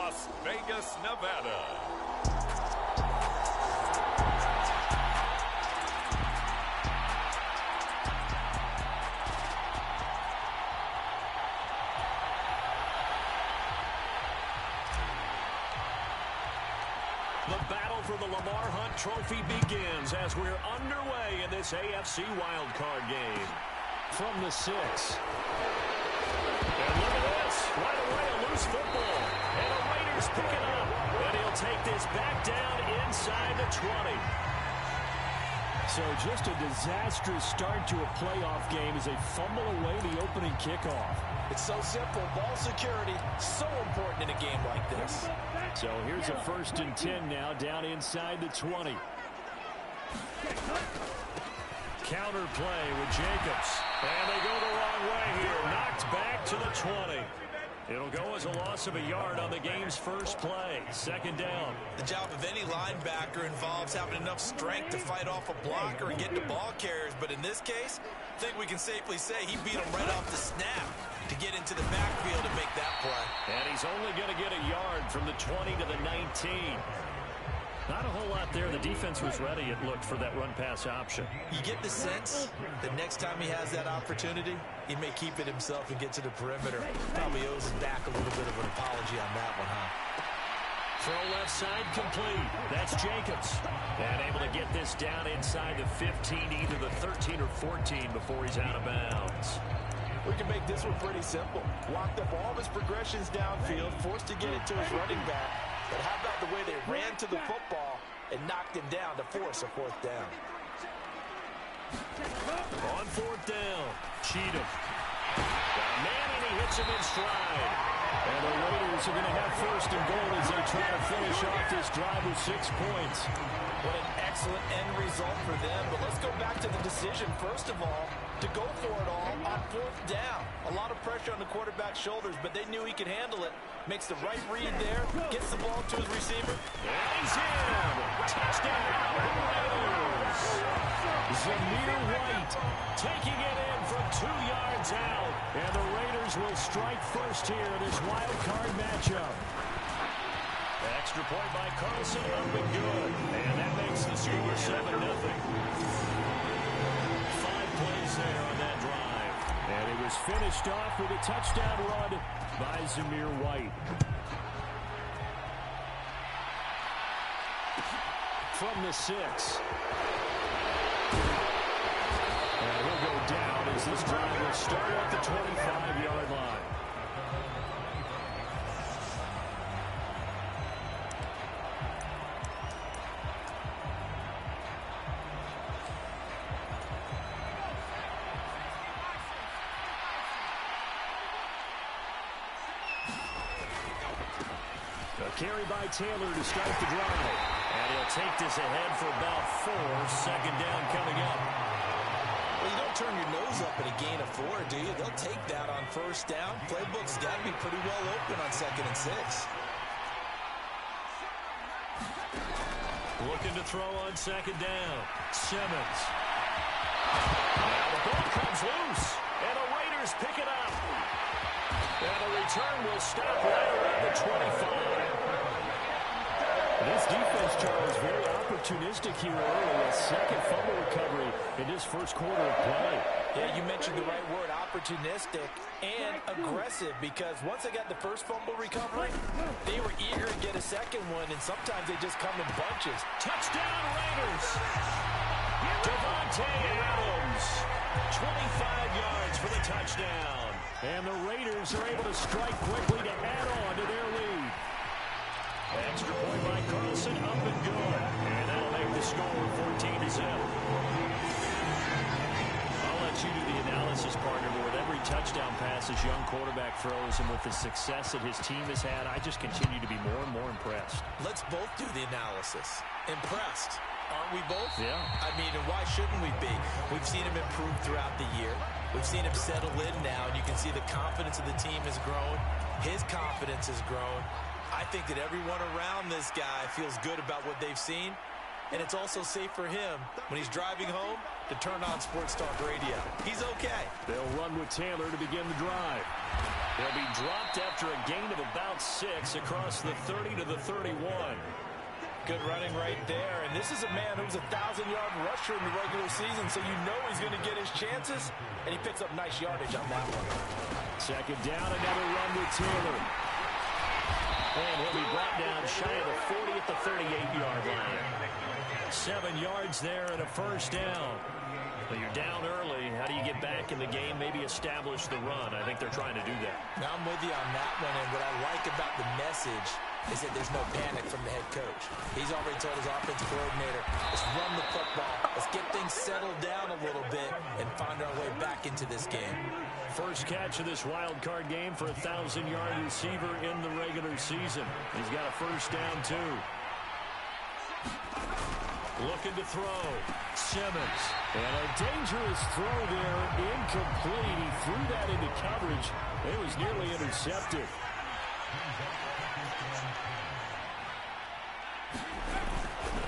Las Vegas, Nevada. The battle for the Lamar Hunt Trophy begins as we're underway in this AFC wildcard game. From the 6. And look at this. Right away, a loose football. And the Raiders pick it up. And he'll take this back down inside the 20. So just a disastrous start to a playoff game as they fumble away the opening kickoff. It's so simple. Ball security, so important in a game like this. So here's a 1st and 10 now, down inside the 20. Counter play with Jacobs. And they go the wrong way here. Knocked back to the 20. It'll go as a loss of a yard on the game's first play. 2nd down. The job of any linebacker involves having enough strength to fight off a blocker and get to ball carriers. But in this case, I think we can safely say he beat him right off the snap to get into the backfield and make that play. And he's only going to get a yard from the 20 to the 19. Not a whole lot there. The defense was ready, it looked, for that run-pass option. You get the sense that next time he has that opportunity, he may keep it himself and get to the perimeter. Probably owes him back a little bit of an apology on that one, huh? Throw left side complete. That's Jacobs. And able to get this down inside the 15, either the 13 or 14 before he's out of bounds. We can make this one pretty simple. Locked up all of his progressions downfield, forced to get it to his running back. But how about the way they ran to the football and knocked him down to force a 4th down? On 4th down, Cheatham. Got a man, and he hits him in stride. And the Raiders are going to have 1st and goal as they try to finish off this drive with 6 points. What an excellent end result for them. But let's go back to the decision, first of all, to go for it all on 4th down. A lot of pressure on the quarterback's shoulders, but they knew he could handle it. Makes the right read there, gets the ball to his receiver. And he's in. Touchdown, Raiders. Zamir White taking it in from 2 yards out. And the Raiders will strike first here in this wild card matchup. Extra point by Carlson, up and good. And that makes the score 7-0. 5 plays there on that drive. And it was finished off with a touchdown run by Zamir White. From the 6. And he'll go down as this drive will start at the 25-yard line. Carry by Taylor to start the drive. And he'll take this ahead for about 4. 2nd down coming up. Well, you don't turn your nose up at a gain of 4, do you? They'll take that on 1st down. Playbook's got to be pretty well open on 2nd and 6. Looking to throw on 2nd down. Simmons. Now the ball comes loose. And the Raiders pick it up. And the return will stop right around the 25. This defense, Charles, very opportunistic here early. A 2nd fumble recovery in this 1st quarter of play. Yeah, you mentioned the right word, opportunistic and aggressive, because once they got the 1st fumble recovery, they were eager to get a 2nd one, and sometimes they just come in bunches. Touchdown, Raiders! Devontae Adams, 25 yards for the touchdown. And the Raiders are able to strike quickly to add on to their lead. Extra point by Carlson, up and good. And that'll make the score 14-0. I'll let you do the analysis, partner, but with every touchdown pass his young quarterback throws and with the success that his team has had, I just continue to be more and more impressed. Let's both do the analysis. Impressed. Aren't we both? Yeah. I mean, and why shouldn't we be? We've seen him improve throughout the year. We've seen him settle in now, and you can see the confidence of the team has grown. His confidence has grown. I think that everyone around this guy feels good about what they've seen, and it's also safe for him when he's driving home to turn on Sports Talk Radio. He's okay. They'll run with Taylor to begin the drive. He'll be dropped after a gain of about 6 across the 30 to the 31. Good running right there. And this is a man who was a 1,000-yard rusher in the regular season, so you know he's going to get his chances. And he picks up nice yardage on that one. Second down, another run with Taylor. And he'll be brought down shy of the 40 at the 38-yard line. 7 yards there and a first down. But you're down early. How do you get back in the game, maybe establish the run? I think they're trying to do that. Now I'm with you on that one, and what I like about the message is that there's no panic from the head coach. He's already told his offensive coordinator, let's run the football, let's get things settled down a little bit and find our way back into this game. First catch of this wild card game for a 1,000-yard receiver in the regular season. He's got a first down, too. Looking to throw. Simmons. And a dangerous throw there. Incomplete. He threw that into coverage. It was nearly intercepted.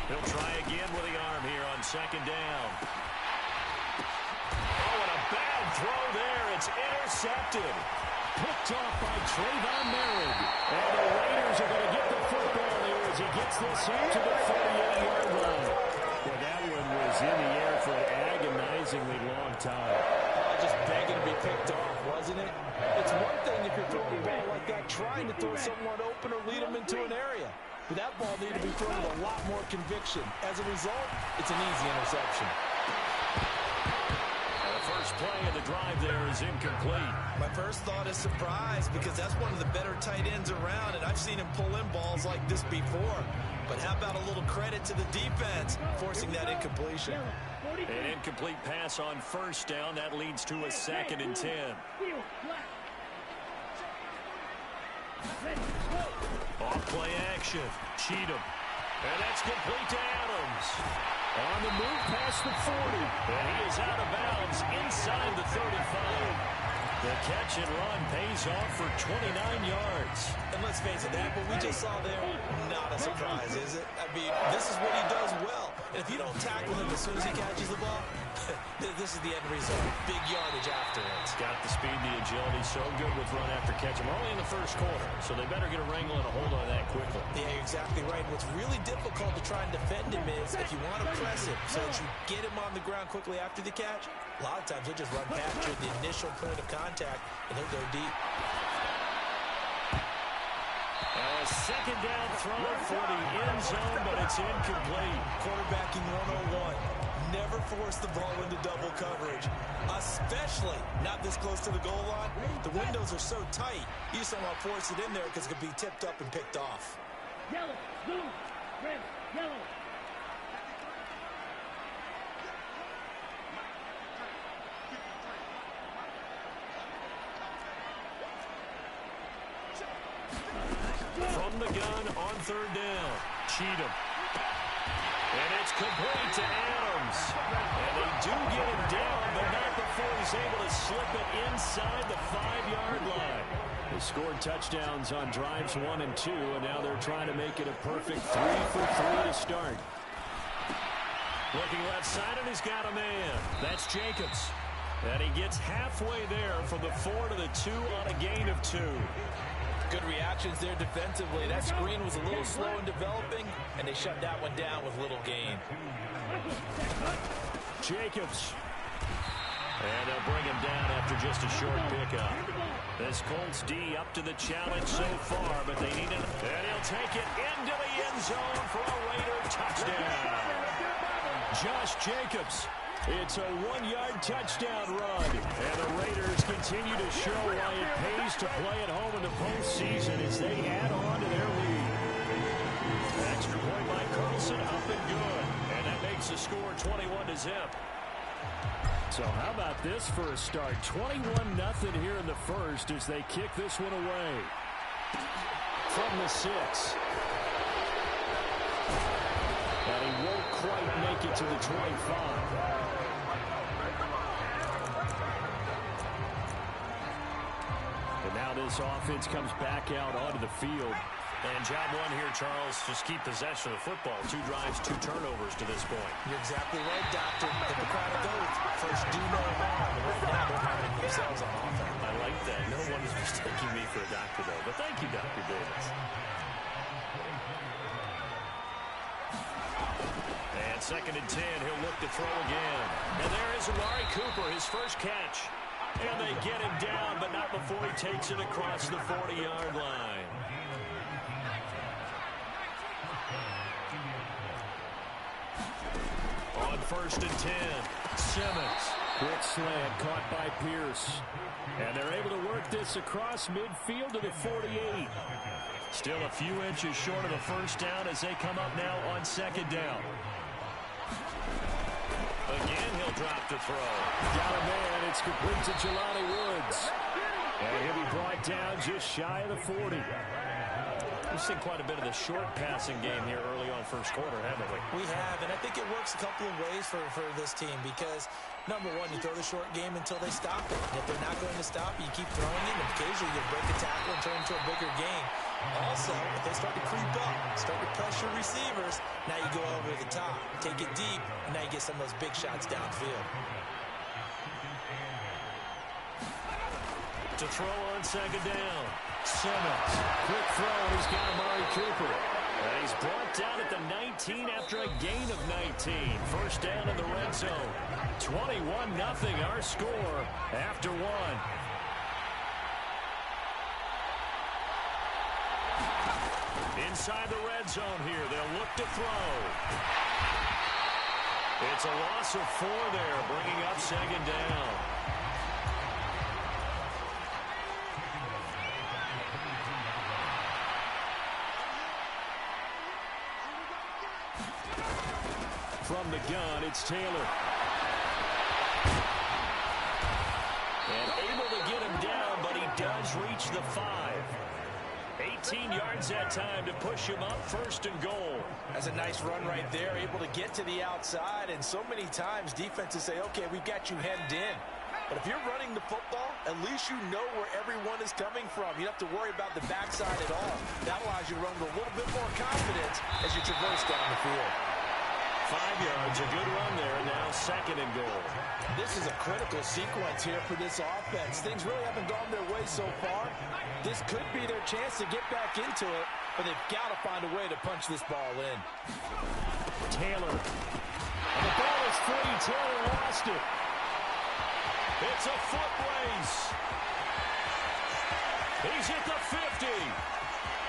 He'll try again with the arm here on second down. Oh, and a bad throw there. It's intercepted. Picked off by Trayvon Merritt. And the Raiders are going to get the football here as he gets this up to the 48-yard line. Well, that one was in the air for an agonizingly long time. Just begging to be picked off, wasn't it? It's one thing if you're throwing a ball like that, trying to throw someone open or lead them into an area. But that ball needed to be thrown with a lot more conviction. As a result, it's an easy interception. And the first play of the drive there is incomplete. My first thought is surprise because that's one of the better tight ends around, and I've seen him pull in balls like this before. But how about a little credit to the defense forcing that incompletion? An incomplete pass on first down. That leads to a 2nd and 10. Off play action. Cheatham. And that's complete to Adams. On the move past the 40. And he is out of bounds inside the 35. The catch and run pays off for 29 yards. And let's face it, that what we just saw there, not a surprise, is it? I mean, this is what he does well. And if you don't tackle him as soon as he catches the ball, this is the end result. Big yardage afterwards. Got the speed, the agility, so good with run after catch. We're only in the first quarter, so they better get a wrangle and a hold on that quickly. Yeah, you're exactly right. What's really difficult to try and defend him is if you want to press him so that you get him on the ground quickly after the catch, a lot of times he'll just run past you at the initial point of contact, and he'll go deep. A second down throw for the end zone, but it's incomplete. Quarterbacking 101. Never force the ball into double coverage, especially not this close to the goal line. The windows are so tight, you just don't want to force it in there because it could be tipped up and picked off. Yellow, blue, red, yellow. From the gun on third down, Cheatham. And it's complete to Adams. And they do get him down, but not before he's able to slip it inside the 5-yard line. They scored touchdowns on drives 1 and 2, and now they're trying to make it a perfect 3 for 3 to start. Looking left side, and he's got a man. That's Jacobs. And he gets halfway there from the 4 to the 2 on a gain of 2. Good reactions there defensively. That screen was a little slow in developing, and they shut that one down with little gain. Jacobs. And they'll bring him down after just a short pickup. This Colts D up to the challenge so far, but they need it. And he'll take it into the end zone for a Raider touchdown. Josh Jacobs. It's a 1-yard touchdown run. And the Raiders continue to show why it pays to play at home in the postseason as they add on to their lead. Extra point by Carlson, up and good. And that makes the score 21-0. So how about this for a start? 21-0 here in the first as they kick this one away. From the 6. And he won't quite make it to the 25. And now this offense comes back out onto the field. And job one here, Charles, just keep possession of the football. 2 drives, 2 turnovers to this point. You're exactly right, Doctor. Hippocratic oath. First, do no harm. And right now, they're harming themselves on offense. I like that. No one is mistaking for a doctor, though. But thank you, Dr. Davis. And 2nd and 10, he'll look to throw again. And there is Amari Cooper, his first catch. And they get him down, but not before he takes it across the 40-yard line. On 1st and 10, Simmons. Quick slant caught by Pierce. And they're able to work this across midfield to the 48. Still a few inches short of a first down as they come up now on 2nd down. Again, he'll drop to throw. Got a man. It's complete to Jelani Woods. And he'll be brought down just shy of the 40. We've seen quite a bit of the short passing game here early on first quarter, haven't we? We have, and I think it works a couple of ways for this team because, number one, you throw the short game until they stop it. And if they're not going to stop it, you keep throwing it, and occasionally you'll break a tackle and turn into a bigger game. Also, if they start to creep up, start to pressure receivers, now you go over the top, take it deep, and now you get some of those big shots downfield. To throw on 2nd down. Simmons. Quick throw. He's got Amari Cooper. And he's brought down at the 19 after a gain of 19. First down in the red zone. 21-0 our score after 1. Inside the red zone here. They'll look to throw. It's a loss of 4 there, bringing up 2nd down. From the gun, it's Taylor. And able to get him down, but he does reach the 5. 18 yards that time to push him up 1st and goal. That's a nice run right there, able to get to the outside. And so many times defenses say, okay, we've got you hemmed in. But if you're running the football, at least you know where everyone is coming from. You don't have to worry about the backside at all. That allows you to run with a little bit more confidence as you traverse down the field. 5 yards, a good run there, and now 2nd and goal. This is a critical sequence here for this offense. Things really haven't gone their way so far. This could be their chance to get back into it, but they've got to find a way to punch this ball in. Taylor. And the ball is free. Taylor lost it. It's a foot race. He's at the 50.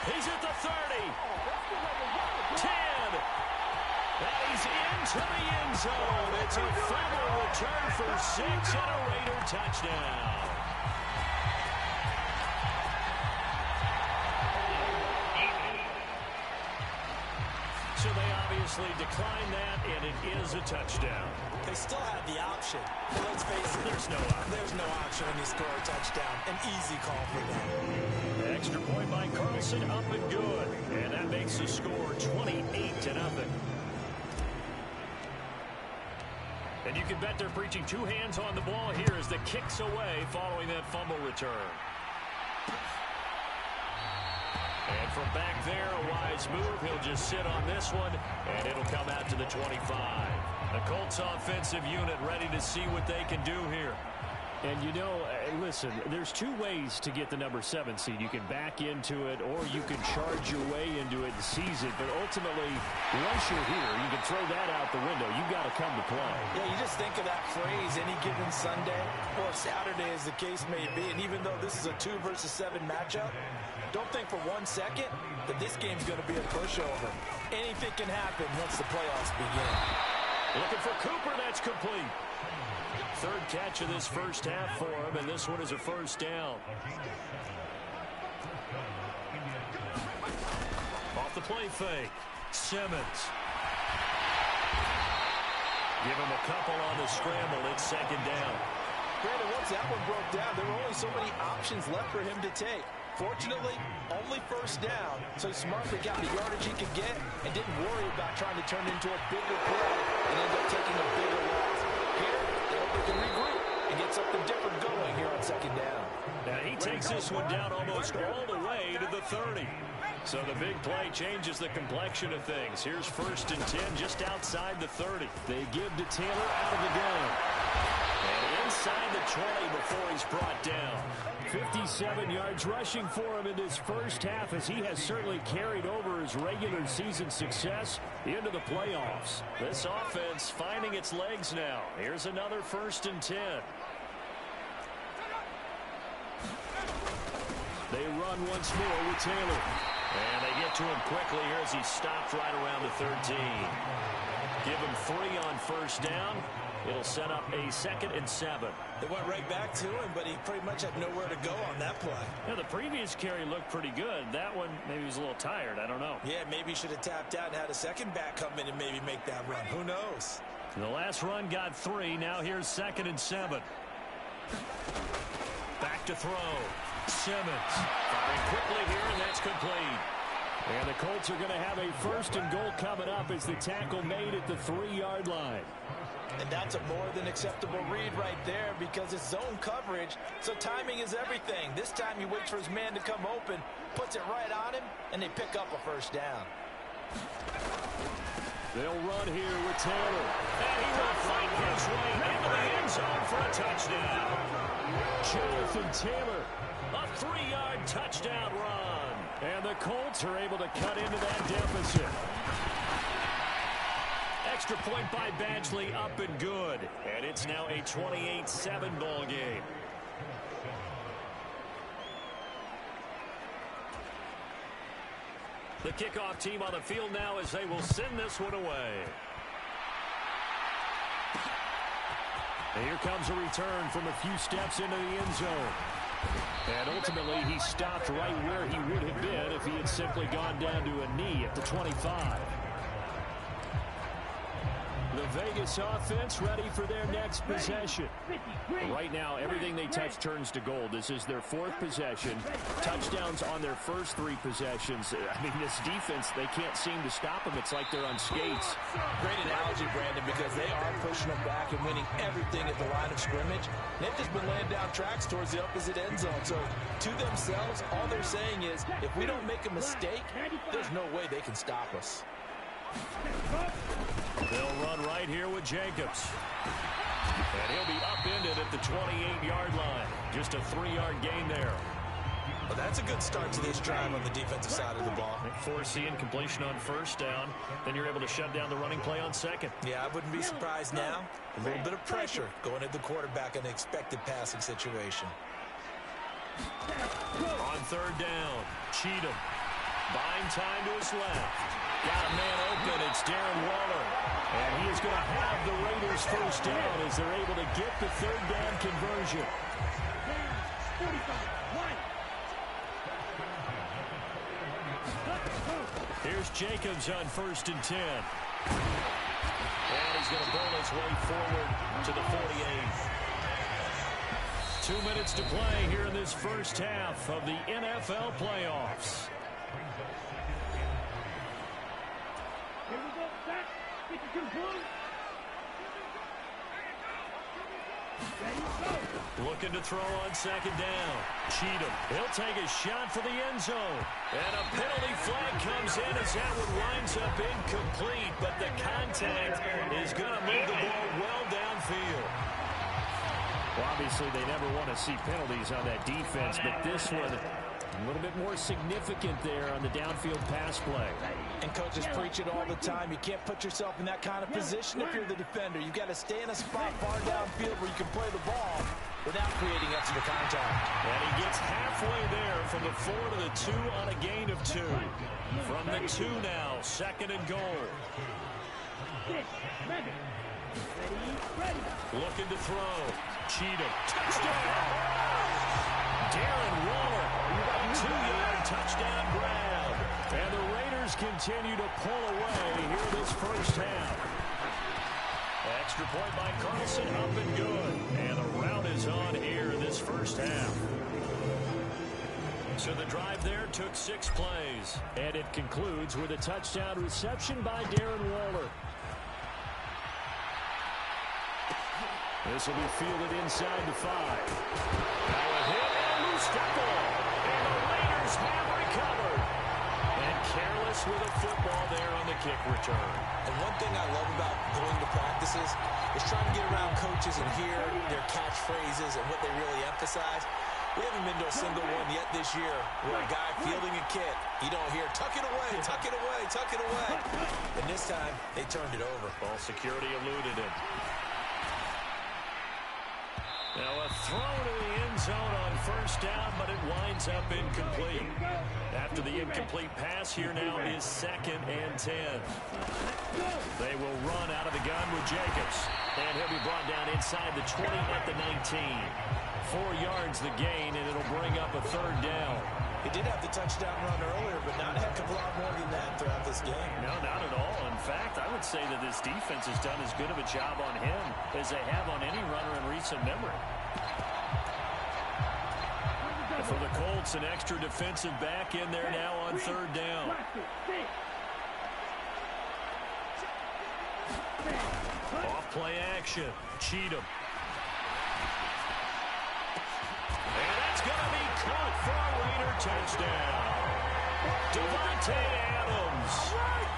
He's at the 30. 10. And he's into the end zone. It's a fumble return for 6 and a Raider touchdown. So they obviously declined that, and it is a touchdown. They still have the option. But let's face it, there's no option when you score a touchdown. An easy call for them. Extra point by Carlson, up and good. And that makes the score 28-0. And you can bet they're preaching 2 hands on the ball here as the kick's away following that fumble return. And from back there, a wise move. He'll just sit on this one, and it'll come out to the 25. The Colts offensive unit ready to see what they can do here. And, you know, listen, there's 2 ways to get the number 7 seed. You can back into it, or you can charge your way into it and seize it. But ultimately, once you're here, you can throw that out the window. You've got to come to play. Yeah, you just think of that phrase, any given Sunday or Saturday as the case may be. And even though this is a 2 versus 7 matchup, don't think for 1 second that this game's going to be a pushover. Anything can happen once the playoffs begin. Looking for Cooper, that's complete. 3rd catch of this first half for him, and this one is a first down. Off the play fake, Simmons. Give him a couple on the scramble. It's 2nd down. Granted, once that one broke down, there were only so many options left for him to take. Fortunately, only first down, so he smartly got the yardage he could get and didn't worry about trying to turn into a bigger play and end up taking a bigger loss. Here, they hope they can regroup and get something different going here on 2nd down. Now he takes this one down almost all the way to the 30. So the big play changes the complexion of things. Here's 1st and 10 just outside the 30. They give to Taylor out of the gun. And inside the 20 before he's brought down. 57 yards rushing for him in this first half, as he has certainly carried over his regular season success into the playoffs. This offense finding its legs now. Here's another 1st and 10. They run once more with Taylor. And they get to him quickly here as he stopped right around the 13. Give him 3 on 1st down. It'll set up a 2nd and 7. They went right back to him, but he pretty much had nowhere to go on that play. Yeah, the previous carry looked pretty good. That one, maybe he was a little tired. I don't know. Yeah, maybe he should have tapped out and had a second back come in and maybe make that run. Who knows? The last run got 3. Now here's 2nd and 7. Back to throw. Simmons firing quickly here, and that's complete. And the Colts are going to have a 1st and goal coming up as the tackle made at the 3-yard line. And that's a more than acceptable read right there because it's zone coverage, so timing is everything. This time he waits for his man to come open, puts it right on him, and they pick up a 1st down. They'll run here with Taylor. And he will fight his way into the end zone for a touchdown. Jonathan Taylor. A 3-yard touchdown run. And the Colts are able to cut into that deficit. Extra point by Badgley, up and good. And it's now a 28-7 ball game. The kickoff team on the field now as they will send this one away. And here comes a return from a few steps into the end zone. And ultimately, he stopped right where he would have been if he had simply gone down to a knee at the 25. The Vegas offense ready for their next possession. Right now, everything they touch turns to gold. This is their 4th possession. Touchdowns on their first 3 possessions. I mean, this defense, they can't seem to stop them. It's like they're on skates. Great analogy, Brandon, because they are pushing them back and winning everything at the line of scrimmage. They've just been laying down tracks towards the opposite end zone. So, to themselves, all they're saying is, if we don't make a mistake, there's no way they can stop us. They'll run right here with Jacobs. And he'll be upended at the 28-yard line. Just a 3-yard gain there. Well, that's a good start to this drive on the defensive side of the ball. Force the incompletion on 1st down. Then you're able to shut down the running play on 2nd. Yeah, I wouldn't be surprised now. A little bit of pressure going at the quarterback in an expected passing situation. On 3rd down, Cheatham. Buying time to his left. Got a man open. It's Darren Waller. And he is going to have the Raiders 1st down as they're able to get the 3rd down conversion. Here's Jacobs on 1st and 10. And he's going to bowl his way forward to the 48. 2 minutes to play here in this first half of the NFL playoffs. Here we go, back. 52 blue. Ready, go. Looking to throw on 2nd down. Cheatham. He'll take a shot for the end zone. And a penalty flag comes in as that one winds up incomplete. But the contact is going to move the ball well downfield. Well, obviously, they never want to see penalties on that defense, but this one a little bit more significant there on the downfield pass play. And coaches preach it all the time. You can't put yourself in that kind of position if you're the defender. You've got to stay in a spot far downfield where you can play the ball without creating extra contact. And he gets halfway there from the 4 to the 2 on a gain of 2. From the 2 now, 2nd and goal. 6, 11. Ready. Looking to throw. Cheatham. Touchdown! Darren Waller. 2-yard touchdown grab. And the Raiders continue to pull away here this first half. Extra point by Carlson, up and good. And the route is on here in this first half. So the drive there took 6 plays. And it concludes with a touchdown reception by Darren Waller. This will be fielded inside the 5. Now a hit and loose tackle. And the Raiders have recovered. And careless with a football there on the kick return. And one thing I love about going to practices is trying to get around coaches and hear their catchphrases and what they really emphasize. We haven't been to a single one yet this year where a guy fielding a kick, you don't hear, tuck it away, tuck it away, tuck it away. And this time, they turned it over. Ball security eluded him. Now a throw to the end zone on first down, but it winds up incomplete. After the incomplete pass, here now is 2nd and 10. They will run out of the gun with Jacobs. And he'll be brought down inside the 20 at the 19. 4 yards the gain, and it'll bring up a 3rd down. He did have the touchdown run earlier, but not a heck of a lot more than that throughout this game. No, not at all. In fact, I would say that this defense has done as good of a job on him as they have on any runner in recent memory. And for the Colts, an extra defensive back in there now on 3rd down. Off play action. Cheatham. And that's going to be caught for a Raider touchdown. Devontae Adams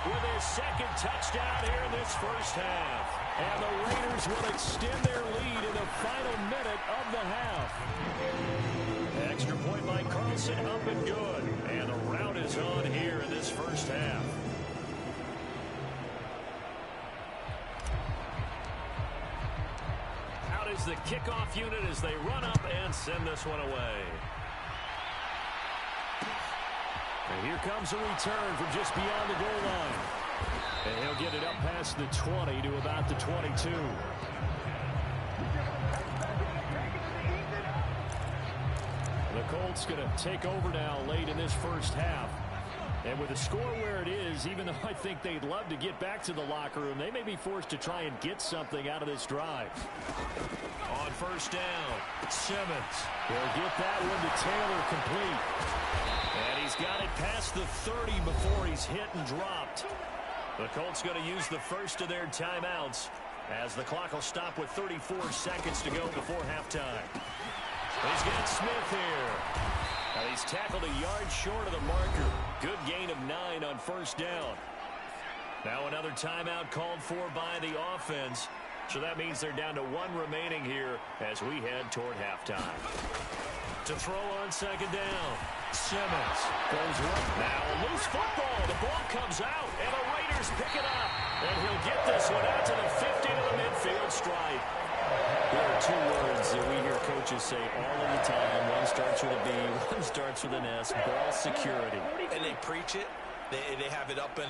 with his 2nd touchdown here in this first half. And the Raiders will extend their lead in the final minute of the half. Extra point by Carlson, up and good. And the rout is on here in this first half. Out is the kickoff unit as they run up and send this one away. And here comes a return from just beyond the goal line. And he'll get it up past the 20 to about the 22. The Colts going to take over now late in this first half. And with the score where it is, even though I think they'd love to get back to the locker room, they may be forced to try and get something out of this drive. On first down, Simmons will get that one to Taylor complete. And he's got it past the 30 before he's hit and dropped. The Colts going to use the first of their timeouts as the clock will stop with 34 seconds to go before halftime. He's got Smith here. And he's tackled a yard short of the marker. Good gain of 9 on first down. Now another timeout called for by the offense. So that means they're down to 1 remaining here as we head toward halftime. To throw on second down, Simmons goes right. Now a loose football. The ball comes out, and the Raiders pick it up. And he'll get this one out to the 50 to the midfield stripe. There are 2 words that we hear coaches say all of the time. One starts with a B, one starts with an S, ball security. And they preach it. They have it up in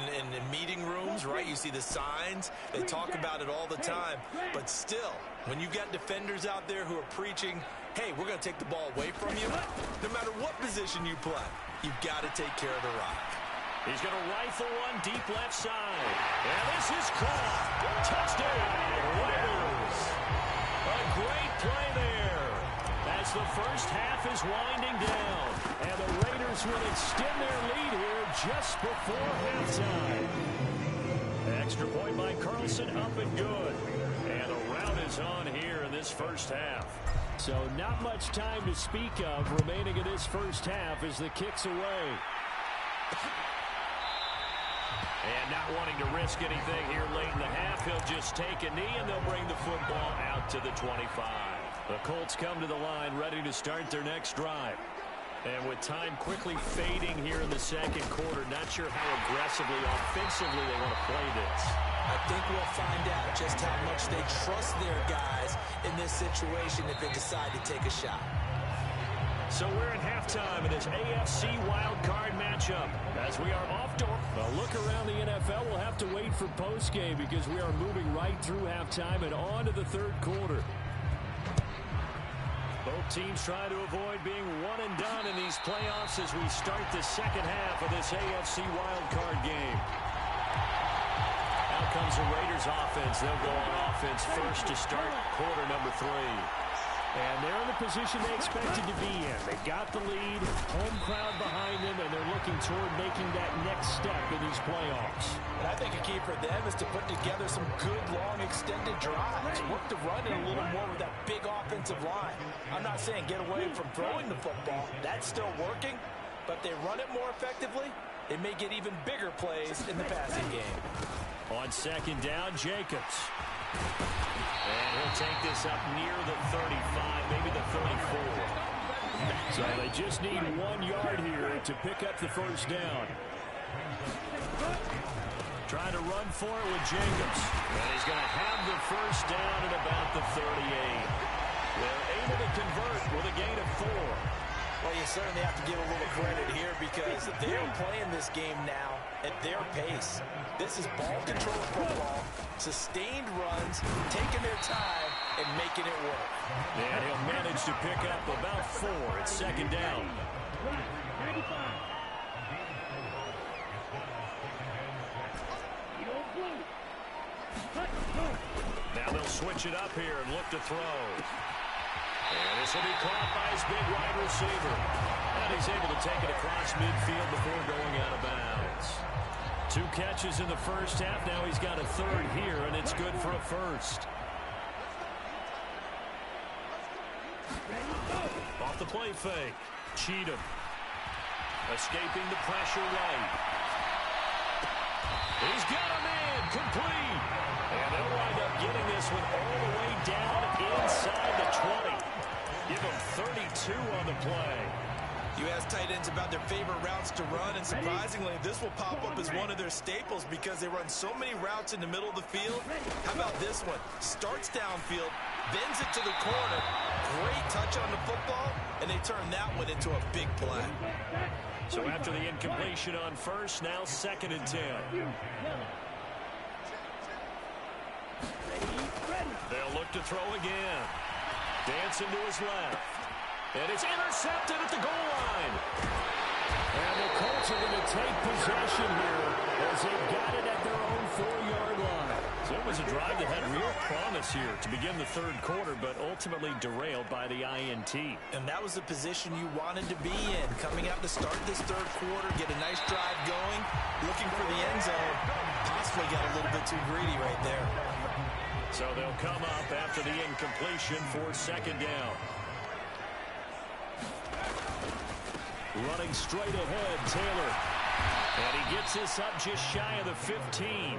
meeting rooms, right? You see the signs. They talk about it all the time. But still, when you've got defenders out there who are preaching, hey, we're going to take the ball away from you, no matter what position you play, you've got to take care of the rock. He's going to rifle one deep left side. And this is caught. Touchdown, Raiders. A great play there as the first half is winding down. And the Raiders will extend their lead here just before halftime. Extra point by Carlson, up and good. And the rout is on here in this first half. So not much time to speak of remaining in this first half as the kick's away. And not wanting to risk anything here late in the half, he'll just take a knee and they'll bring the football out to the 25. The Colts come to the line ready to start their next drive. And with time quickly fading here in the second quarter, not sure how aggressively, offensively they want to play this. I think we'll find out just how much they trust their guys in this situation if they decide to take a shot. So we're at halftime in this AFC wildcard matchup. As we are off to a look around the NFL, we'll have to wait for postgame because we are moving right through halftime and on to the third quarter. Both teams trying to avoid being one and done in these playoffs as we start the second half of this AFC wildcard game. Out comes the Raiders offense. They'll go on offense first to start quarter number 3. And they're in the position they expected to be in. They got the lead, home crowd behind them, and they're looking toward making that next step in these playoffs. And I think a key for them is to put together some good, long, extended drives. Work the run in a little more with that big offensive line. I'm not saying get away from throwing the football. That's still working. But if they run it more effectively, it may get even bigger plays in the passing game. On second down, Jacobs. And he'll take this up near the 35, maybe the 34. So they just need 1 yard here to pick up the first down. Trying to run for it with Jacobs. And he's going to have the first down at about the 38. They're able to convert with a gain of 4. Well, you certainly have to give a little credit here because they're playing this game now at their pace. This is ball control football, sustained runs, taking their time, and making it work. And he'll manage to pick up about 4 at second down. Now they'll switch it up here and look to throw. And this will be caught by his big wide receiver. And he's able to take it across midfield before going out of bounds. 2 catches in the first half. Now he's got a third here, and it's good for a first. Off the play fake. Cheatham. Escaping the pressure right. He's got a man. Complete. And they'll wind up getting this one all the way down inside the 20. Give him 32 on the play. You ask tight ends about their favorite routes to run, and surprisingly, this will pop up as one of their staples because they run so many routes in the middle of the field. How about this one? Starts downfield, bends it to the corner, great touch on the football, and they turn that one into a big play. So after the incompletion on first, now 2nd and 10. They'll look to throw again. Dancing to his left. And it's intercepted at the goal line. And the Colts are going to take possession here as they've got it at their own 4-yard line. So it was a drive that had real promise here to begin the third quarter, but ultimately derailed by the INT. And that was the position you wanted to be in. Coming out to start this third quarter, get a nice drive going, looking for the end zone. Possibly got a little bit too greedy right there. So they'll come up after the incompletion for second down. Running straight ahead, Taylor. And he gets this up just shy of the 15.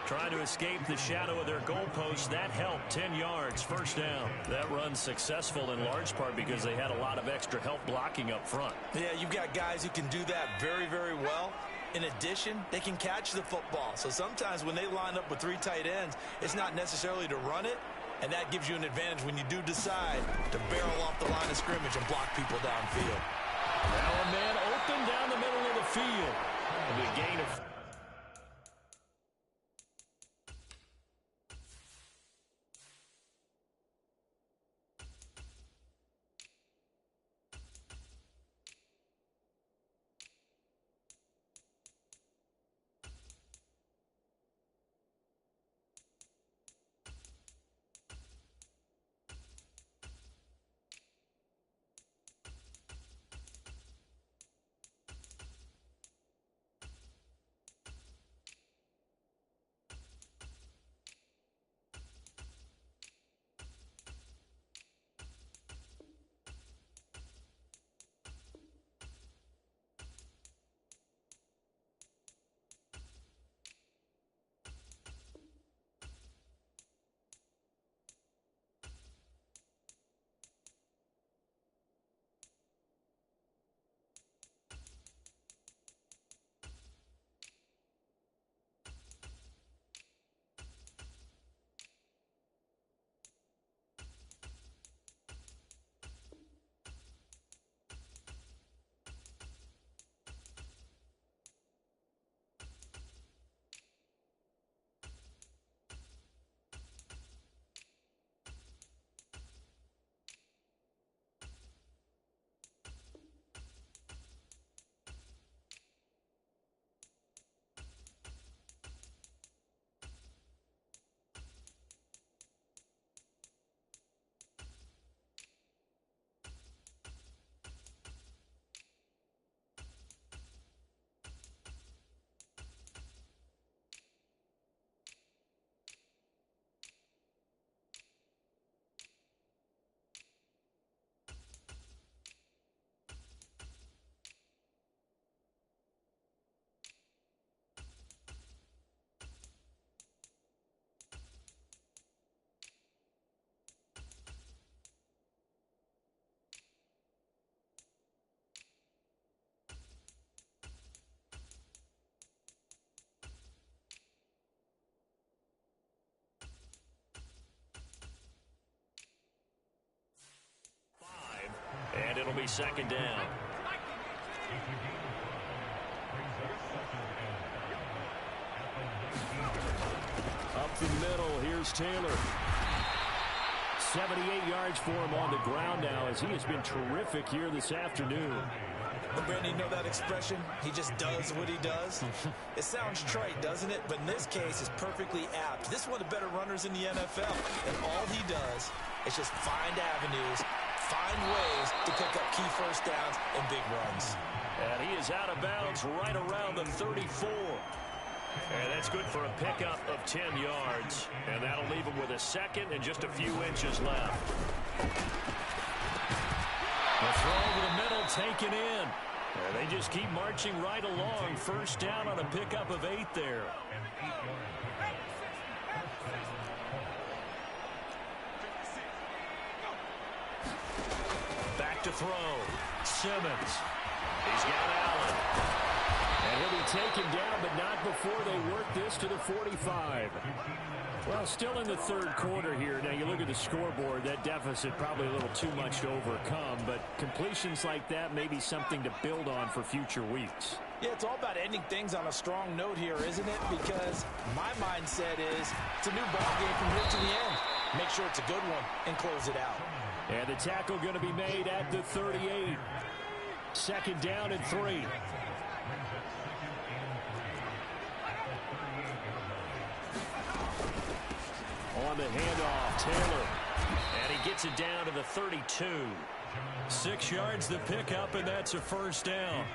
Trying to escape the shadow of their goalpost. That helped. 10 yards, first down. That run's successful in large part because they had a lot of extra help blocking up front. Yeah, you've got guys who can do that very, very well. In addition, they can catch the football. So sometimes when they line up with 3 tight ends, it's not necessarily to run it, and that gives you an advantage when you do decide to barrel off the line of scrimmage and block people downfield. Now a man open down the middle of the field. And a gain of And it'll be second down. Up the middle, here's Taylor. 78 yards for him on the ground now as he has been terrific here this afternoon. And Brandon, you know that expression? He just does what he does. It sounds trite, doesn't it? But in this case, it's perfectly apt. This is one of the better runners in the NFL. And all he does is just find avenues, find ways to pick up key first downs and big runs. And he is out of bounds right around the 34. And that's good for a pickup of 10 yards. And that'll leave him with a second and just a few inches left. The throw over the middle taken in. And they just keep marching right along. First down on a pickup of 8 there. Back to throw. Simmons. He's got Allen. And he'll be taken down, but not before they work this to the 45. Well, still in the third quarter here. Now, you look at the scoreboard, that deficit probably a little too much to overcome, but completions like that may be something to build on for future weeks. Yeah, it's all about ending things on a strong note here, isn't it? Because my mindset is it's a new ball game from here to the end. Make sure it's a good one and close it out. And the tackle going to be made at the 38. Second down and 3. On the handoff, Taylor. And he gets it down to the 32. 6 yards the pickup, and that's a first down.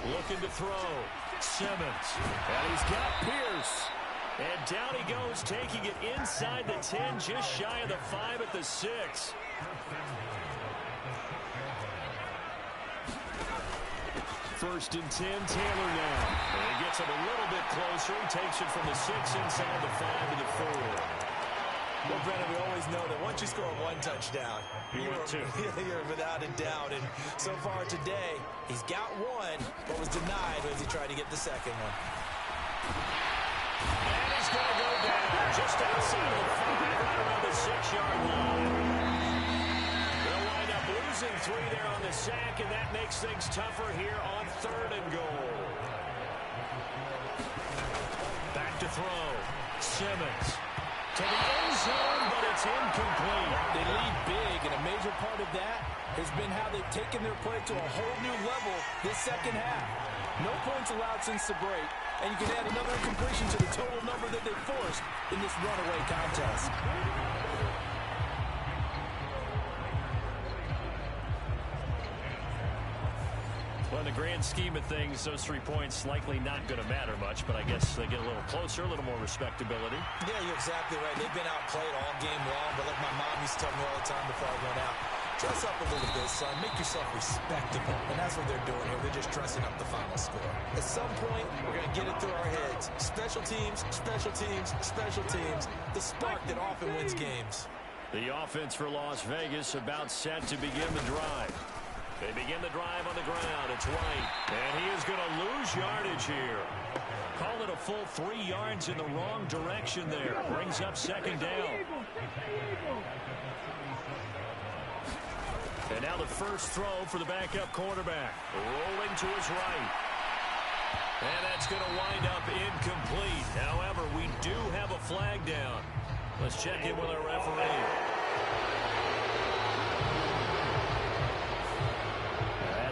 Looking to throw. Simmons. And he's got Pierce. And down he goes, taking it inside the 10, just shy of the 5 at the 6. First and 10, Taylor now. And he gets it a little bit closer. He takes it from the 6 inside the 5 to the 4. Well, Brennan, we always know that once you score one touchdown, you're without a doubt. And so far today, he's got one, but was denied as he tried to get the second one. And he's going to go down just outside of the 5, right around the 6-yard line. They'll wind up losing 3 there on the sack, and that makes things tougher here on 3rd and goal. Back to throw. Simmons. To the end zone, but it's incomplete. They lead big, and a major part of that has been how they've taken their play to a whole new level this second half. No points allowed since the break, and you can add another incompletion to the total number that they forced in this runaway contest. Well, in the grand scheme of things, those 3 points likely not going to matter much, but I guess they get a little closer, a little more respectability. Yeah, you're exactly right. They've been outplayed all game long, but like my mom used to tell me all the time before I went out, dress up a little bit, son. Make yourself respectable. And that's what they're doing here. They're just dressing up the final score. At some point, we're going to get it through our heads. Special teams, special teams, special teams. The spark that often wins games. The offense for Las Vegas about set to begin the drive. They begin the drive on the ground. It's White. And he is going to lose yardage here. Call it a full 3 yards in the wrong direction there. Brings up second down. And now the first throw for the backup quarterback. Rolling to his right. And that's going to wind up incomplete. However, we do have a flag down. Let's check in with our referee.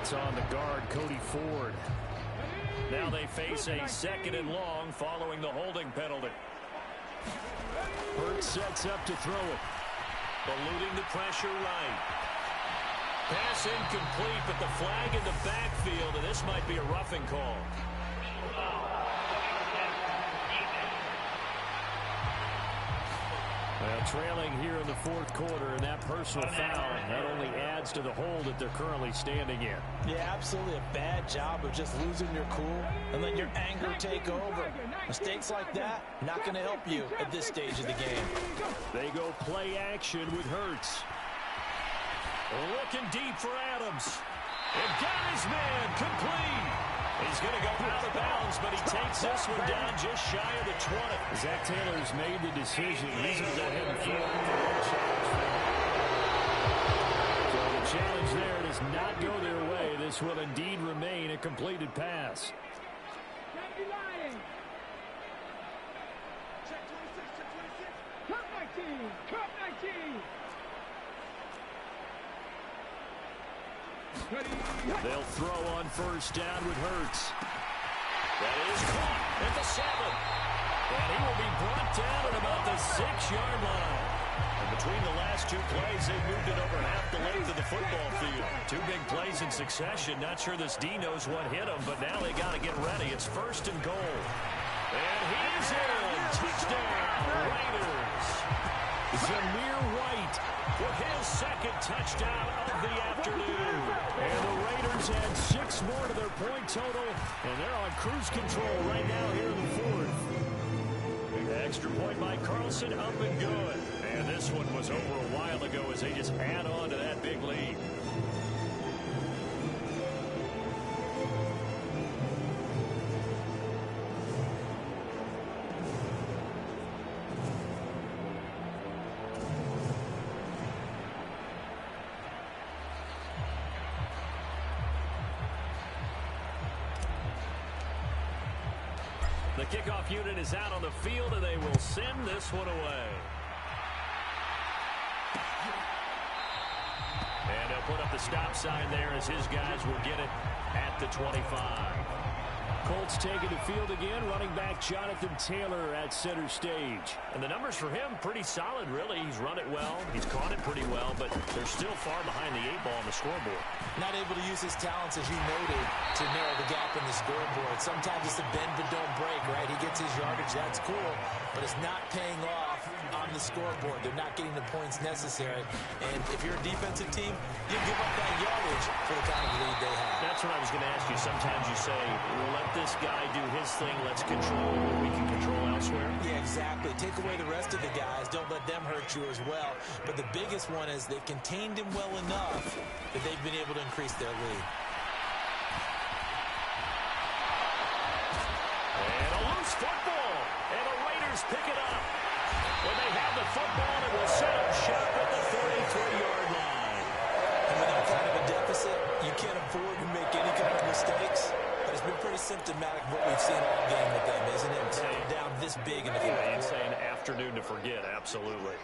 That's on the guard, Cody Ford. Now they face a 2nd and long following the holding penalty. Hurts sets up to throw it. Eluding the pressure right. Pass incomplete, but the flag in the backfield, and this might be a roughing call. Well, trailing here in the 4th quarter, and that personal foul not only adds to the hole that they're currently standing in. Yeah, absolutely a bad job of just losing your cool and letting your anger take over. Mistakes like that, not going to help you at this stage of the game. They go play action with Hurts. Looking deep for Adams. And got his man complete. He's going to go out of bounds, but he takes this one down just shy of the 20. Zach Taylor's made the decision. He's going to go ahead and throw it for one challenge. So the challenge there does not go their way. This will indeed remain a completed pass. Can't be lying. Check 26, check 26. Cut 19, cut 19. They'll throw on first down with Hurts. That is caught at the 7. And he will be brought down at about the 6-yard line. And between the last two plays, they moved it over half the length of the football field. Two big plays in succession. Not sure this D knows what hit him, but now they got to get ready. It's 1st and goal. And he's in. Touchdown, Raiders. Zamir White for his 2nd touchdown of the afternoon. And the Raiders add 6 more to their point total, and they're on cruise control right now here in the 4th. Extra point by Carlson, up and good. And this one was over a while ago as they just add on to that big lead. The kickoff unit is out on the field, and they will send this one away. And they'll put up the stop sign there as his guys will get it at the 25. Colts taking the field again. Running back Jonathan Taylor at center stage. And the numbers for him pretty solid, really. He's run it well. He's caught it pretty well, but they're still far behind the 8 ball on the scoreboard. Not able to use his talents, as you noted, to narrow the gap in the scoreboard. Sometimes it's a bend but don't break, right? He gets his yardage. That's cool, but it's not paying off on the scoreboard. They're not getting the points necessary. And if you're a defensive team, you give up that yardage for the kind of lead they have. That's what I was going to ask you. Sometimes you say, let this guy do his thing. Let's control what we can control elsewhere. Yeah, exactly. Take away the rest of the guys. Don't let them hurt you as well. But the biggest one is they've contained him well enough that they've been able to increase their lead. And a loose football. And the Raiders pick it up. When they have the football, it will set up shop at the 33-yard line. And with that kind of a deficit, you can't afford to make any kind of mistakes. But it's been pretty symptomatic of what we've seen all game with them, isn't it? Down this big in the fourth quarter. You'd say an afternoon to forget, absolutely.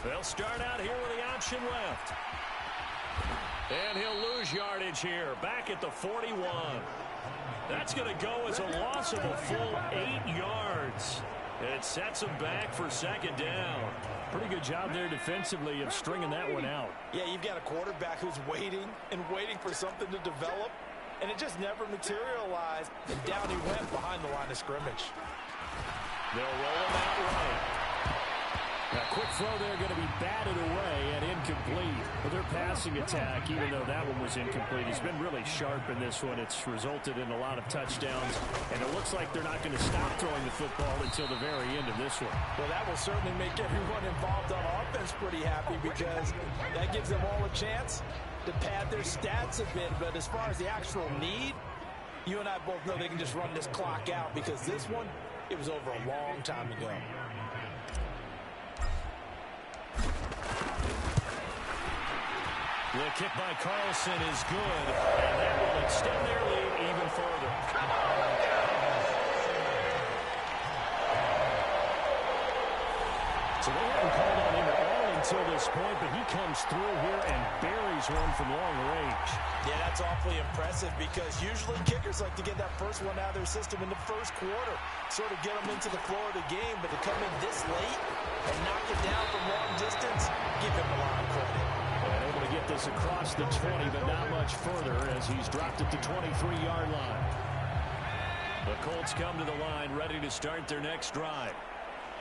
They'll start out here with the option left. And he'll lose yardage here, back at the 41. That's going to go as a loss of a full 8 yards. It sets him back for 2nd down. Pretty good job there defensively of stringing that one out. Yeah, you've got a quarterback who's waiting and waiting for something to develop, and it just never materialized, and down he went behind the line of scrimmage. They'll roll him out right. A quick throw there going to be batted away and incomplete. But their passing attack, even though that one was incomplete, has been really sharp in this one. It's resulted in a lot of touchdowns, and it looks like they're not going to stop throwing the football until the very end of this one. Well, that will certainly make everyone involved on offense pretty happy, because that gives them all a chance to pad their stats a bit. But as far as the actual need, you and I both know they can just run this clock out, because this one, it was over a long time ago. The kick by Carlson is good, and that will extend their lead even further. So they haven't called on him at all until this point, but he comes through here and buries one from long range. Yeah, that's awfully impressive, because usually kickers like to get that first one out of their system in the first quarter, sort of get them into the flow of the game, but to come in this late and knock it down from long distance, give him a lot of credit. And able to get this across the 20, but not much further, as he's dropped at the 23-yard line. The Colts come to the line, ready to start their next drive.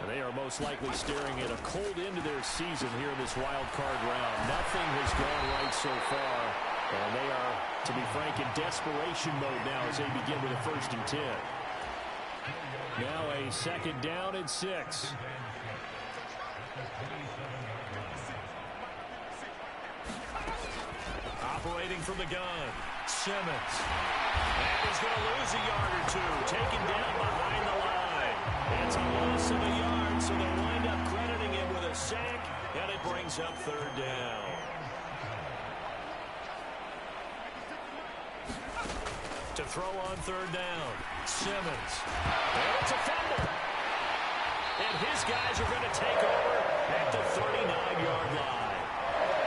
And they are most likely staring at a cold end to their season here in this wild card round. Nothing has gone right so far. And they are, to be frank, in desperation mode now as they begin with a 1st and 10. Now a 2nd down and 6. Operating from the gun, Simmons. And he's going to lose a yard or two, taken down behind the line. It's a loss of a yard, so they wind up crediting him with a sack, and it brings up third down. To throw on third down, Simmons. And it's a fumble. And his guys are going to take over at the 39-yard line.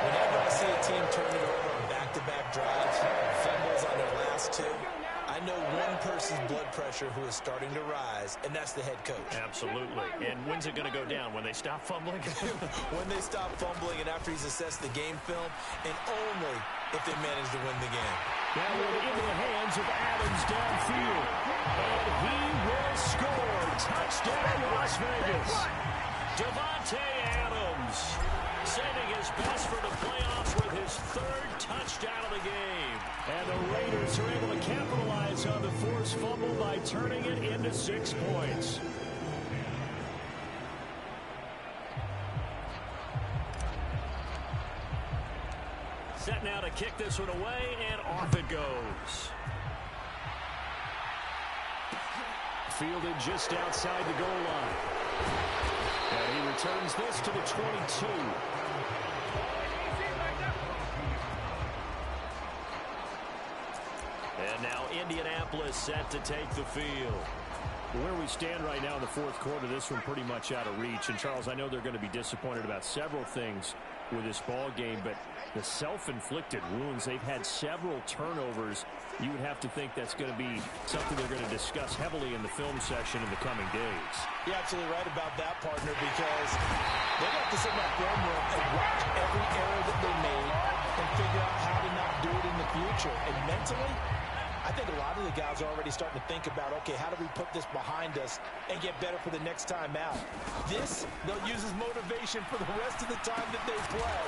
Whenever I see a team turn it over on back-to-back drives, fumbles on their last two, I know one person's blood pressure who is starting to rise, and that's the head coach. Absolutely. And when's it going to go down? When they stop fumbling? When they stop fumbling and after he's assessed the game film, and only if they manage to win the game. Now we're into the hands of Adams downfield. And he will score. Touchdown, Las Vegas. Davante Adams sending his best for the playoffs with his third touchdown of the game. And the Raiders are able to capitalize on the forced fumble by turning it into 6 points. Set now to kick this one away, and off it goes. Fielded just outside the goal line. And he returns this to the 22. And now Indianapolis set to take the field. Where we stand right now in the fourth quarter, this one pretty much out of reach. And, Charles, I know they're going to be disappointed about several things with this ball game, but the self-inflicted wounds, they've had several turnovers. You would have to think that's going to be something they're going to discuss heavily in the film session in the coming days. You're absolutely right about that, partner, because they have to sit in that film room and watch every error that they made and figure out how to not do it in the future. And mentally, I think a lot of the guys are already starting to think about, okay, how do we put this behind us and get better for the next time out? This, they'll use as motivation for the rest of the time that they play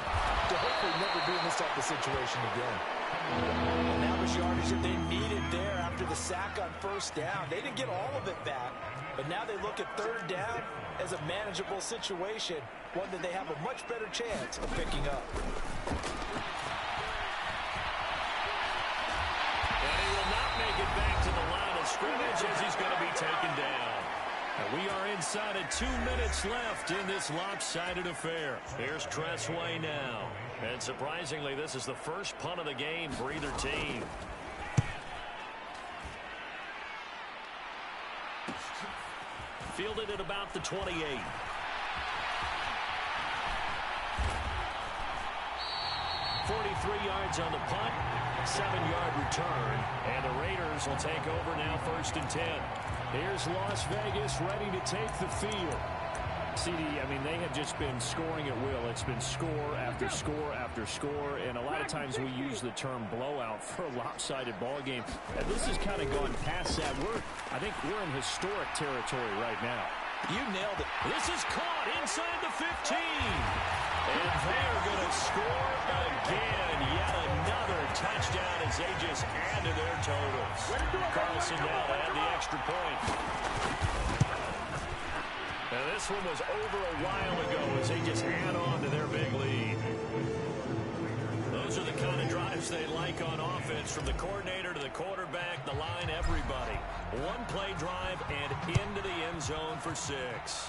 to hopefully never be in this type of situation again. And now the yardage that they needed there after the sack on first down. They didn't get all of it back, but now they look at third down as a manageable situation, one that they have a much better chance of picking up. Make it back to the line of scrimmage as he's going to be taken down. And we are inside of 2 minutes left in this lopsided affair. Here's Tressway now. And surprisingly, this is the first punt of the game for either team. Fielded at about the 28. .43 yards on the punt. 7-yard return, and the Raiders will take over now, 1st and 10. Here's Las Vegas ready to take the field. CD, I mean, they have just been scoring at will. It's been score after score after score, and a lot of times we use the term blowout for a lopsided ball game. And this has kind of gone past that. I think we're in historic territory right now. You nailed it. This is caught inside the 15. And they're going to score again. Yet another touchdown as they just add to their totals. Carlson now to add the extra point. Now this one was over a while ago as they just add on to their big lead. Those are the kind of drives they like on offense, from the coordinator to the quarterback, the line, everybody. One play drive and into the end zone for 6.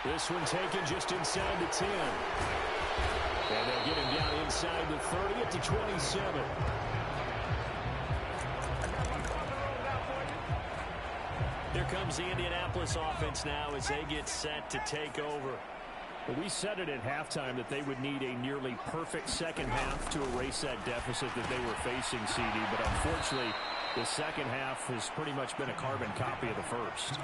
This one taken just inside the 10. And they'll get him down inside the 30 at the 27. Here comes the Indianapolis offense now as they get set to take over. Well, we said it at halftime that they would need a nearly perfect second half to erase that deficit that they were facing, CD. But unfortunately, the second half has pretty much been a carbon copy of the first.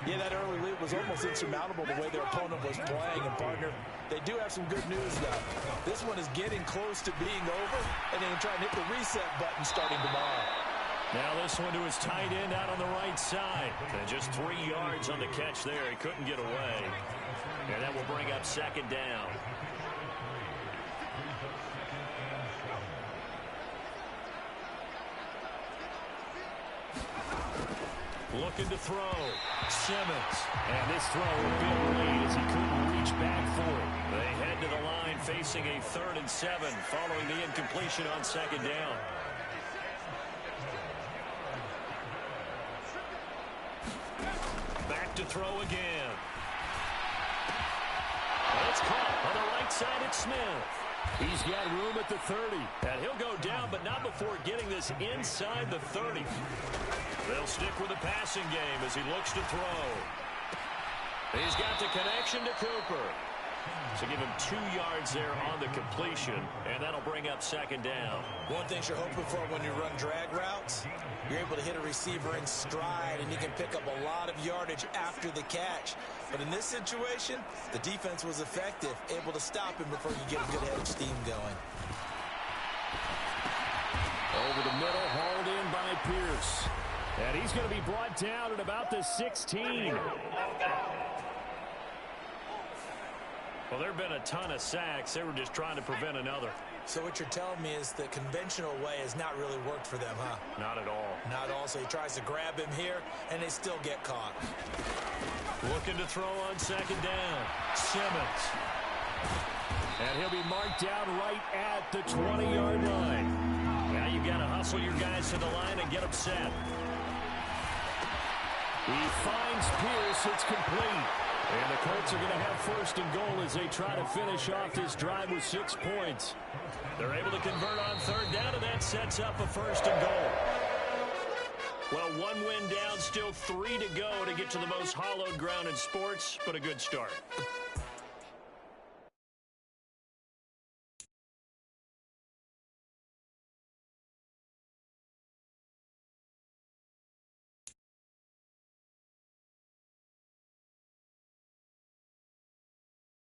Yeah, that early lead was almost insurmountable the way their opponent was playing. And, partner, they do have some good news, though. This one is getting close to being over, and they can try and hit the reset button starting tomorrow. Now this one to his tight end out on the right side. And just 3 yards on the catch there. He couldn't get away. And that will bring up 2nd down. Looking to throw. Simmons. And this throw will be late as he couldn't read reach back for it. They head to the line facing a 3rd and 7 following the incompletion on 2nd down. Back to throw again. It's caught on the right side at Smith. He's got room at the 30. And he'll go down, but not before getting this inside the 30. They'll stick with the passing game as he looks to throw. He's got the connection to Cooper. So give him 2 yards there on the completion, and that'll bring up 2nd down. One thing you're hoping for when you run drag routes, you're able to hit a receiver in stride, and you can pick up a lot of yardage after the catch. But in this situation, the defense was effective, able to stop him before you get a good head of steam going. Over the middle, hauled in by Pierce. And he's going to be brought down at about the 16. Well, there have been a ton of sacks. They were just trying to prevent another. So what you're telling me is the conventional way has not really worked for them, huh? Not at all. Not at all. So he tries to grab him here, and they still get caught. Looking to throw on 2nd down. Simmons. And he'll be marked down right at the 20-yard line. Now you've got to hustle your guys to the line and get them set. He finds Pierce. It's complete. And the Colts are going to have 1st and goal as they try to finish off this drive with 6 points. They're able to convert on 3rd down, and that sets up a 1st and goal. Well, 1 win down, still 3 to go to get to the most hallowed ground in sports, but a good start.